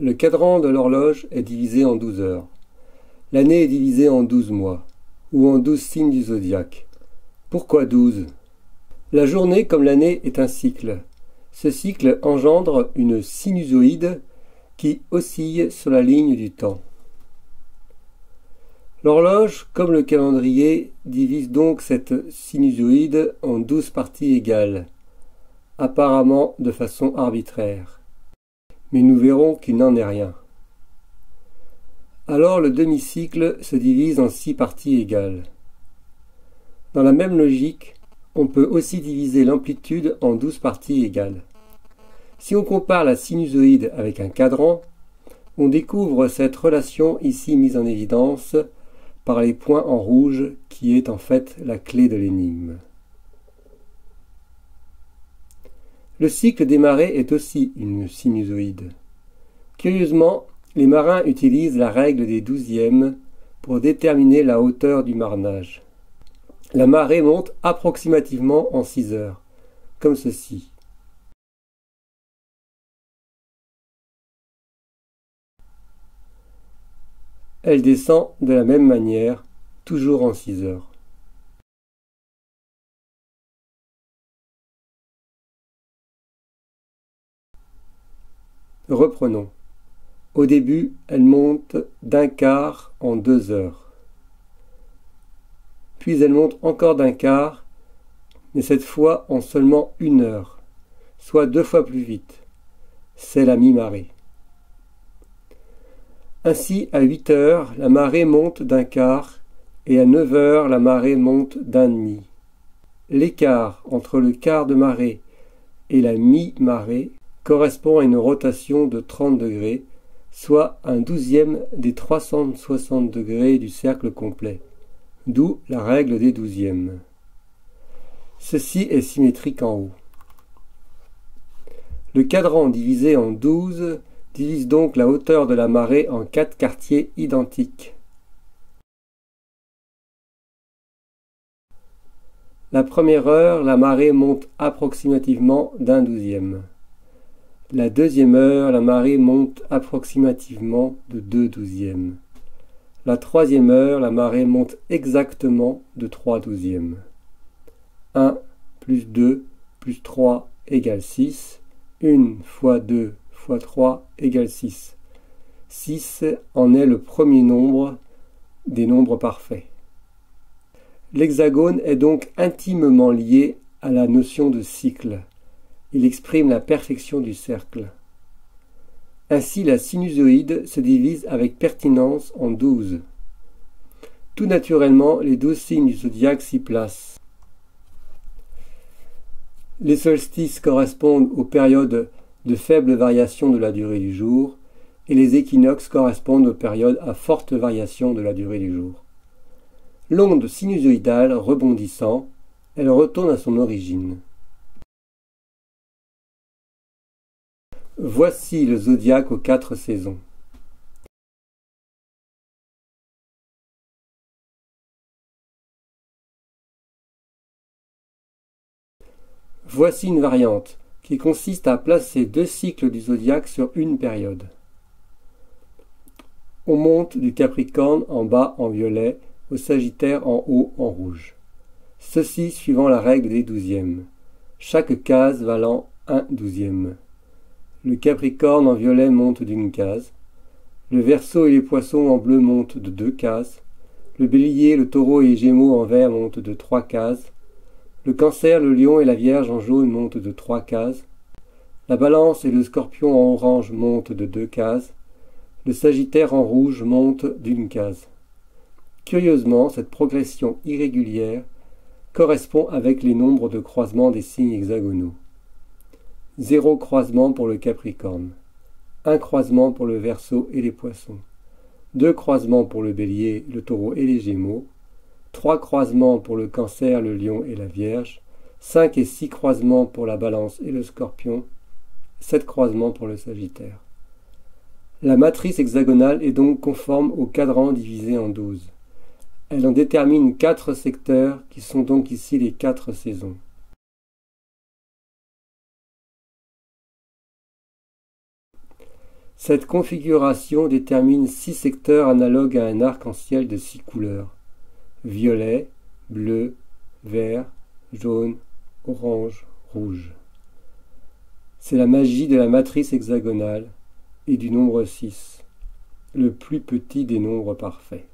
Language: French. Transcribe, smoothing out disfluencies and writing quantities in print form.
Le cadran de l'horloge est divisé en 12 heures. L'année est divisée en 12 mois, ou en 12 signes du zodiaque. Pourquoi 12? La journée, comme l'année, est un cycle. Ce cycle engendre une sinusoïde qui oscille sur la ligne du temps. L'horloge, comme le calendrier, divise donc cette sinusoïde en 12 parties égales, apparemment de façon arbitraire. Mais nous verrons qu'il n'en est rien. Alors le demi-cycle se divise en 6 parties égales. Dans la même logique, on peut aussi diviser l'amplitude en 12 parties égales. Si on compare la sinusoïde avec un cadran, on découvre cette relation ici mise en évidence par les points en rouge qui est en fait la clé de l'énigme. Le cycle des marées est aussi une sinusoïde. Curieusement, les marins utilisent la règle des douzièmes pour déterminer la hauteur du marnage. La marée monte approximativement en 6 heures, comme ceci. Elle descend de la même manière, toujours en 6 heures. Reprenons. Au début, elle monte d'un quart en 2 heures. Puis elle monte encore d'un quart, mais cette fois en seulement 1 heure, soit 2 fois plus vite. C'est la mi-marée. Ainsi, à 8 heures, la marée monte d'un quart, et à 9 heures, la marée monte d'un demi. L'écart entre le quart de marée et la mi-marée correspond à une rotation de 30 degrés, soit un 12e des 360 degrés du cercle complet, d'où la règle des douzièmes. Ceci est symétrique en haut. Le cadran divisé en 12 divise donc la hauteur de la marée en 4 quartiers identiques. La première heure, la marée monte approximativement d'un 12e. La deuxième heure, la marée monte approximativement de 2 douzièmes. La troisième heure, la marée monte exactement de 3 douzièmes. 1 plus 2 plus 3 égale 6. 1 fois 2 fois 3 égale 6. 6 en est le premier nombre des nombres parfaits. L'hexagone est donc intimement lié à la notion de cycle. Il exprime la perfection du cercle. Ainsi, la sinusoïde se divise avec pertinence en 12. Tout naturellement, les 12 signes du zodiaque s'y placent. Les solstices correspondent aux périodes de faible variation de la durée du jour, et les équinoxes correspondent aux périodes à forte variation de la durée du jour. L'onde sinusoïdale rebondissant, elle retourne à son origine. Voici le zodiaque aux 4 saisons. Voici une variante qui consiste à placer 2 cycles du zodiaque sur une période. On monte du Capricorne en bas en violet au Sagittaire en haut en rouge. Ceci suivant la règle des douzièmes, chaque case valant un douzième. Le Capricorne en violet monte d'une case. Le Verseau et les Poissons en bleu montent de 2 cases. Le Bélier, le Taureau et les Gémeaux en vert montent de 3 cases. Le Cancer, le Lion et la Vierge en jaune montent de 3 cases. La Balance et le Scorpion en orange montent de 2 cases. Le Sagittaire en rouge monte d'une case. Curieusement, cette progression irrégulière correspond avec les nombres de croisement des signes hexagonaux. 0 croisement pour le Capricorne, 1 croisement pour le Verseau et les Poissons, 2 croisements pour le Bélier, le Taureau et les Gémeaux, 3 croisements pour le Cancer, le Lion et la Vierge, 5 et 6 croisements pour la Balance et le Scorpion, 7 croisements pour le Sagittaire. La matrice hexagonale est donc conforme au cadran divisé en 12. Elle en détermine 4 secteurs qui sont donc ici les 4 saisons. Cette configuration détermine 6 secteurs analogues à un arc-en-ciel de 6 couleurs: violet, bleu, vert, jaune, orange, rouge. C'est la magie de la matrice hexagonale et du nombre 6, le plus petit des nombres parfaits.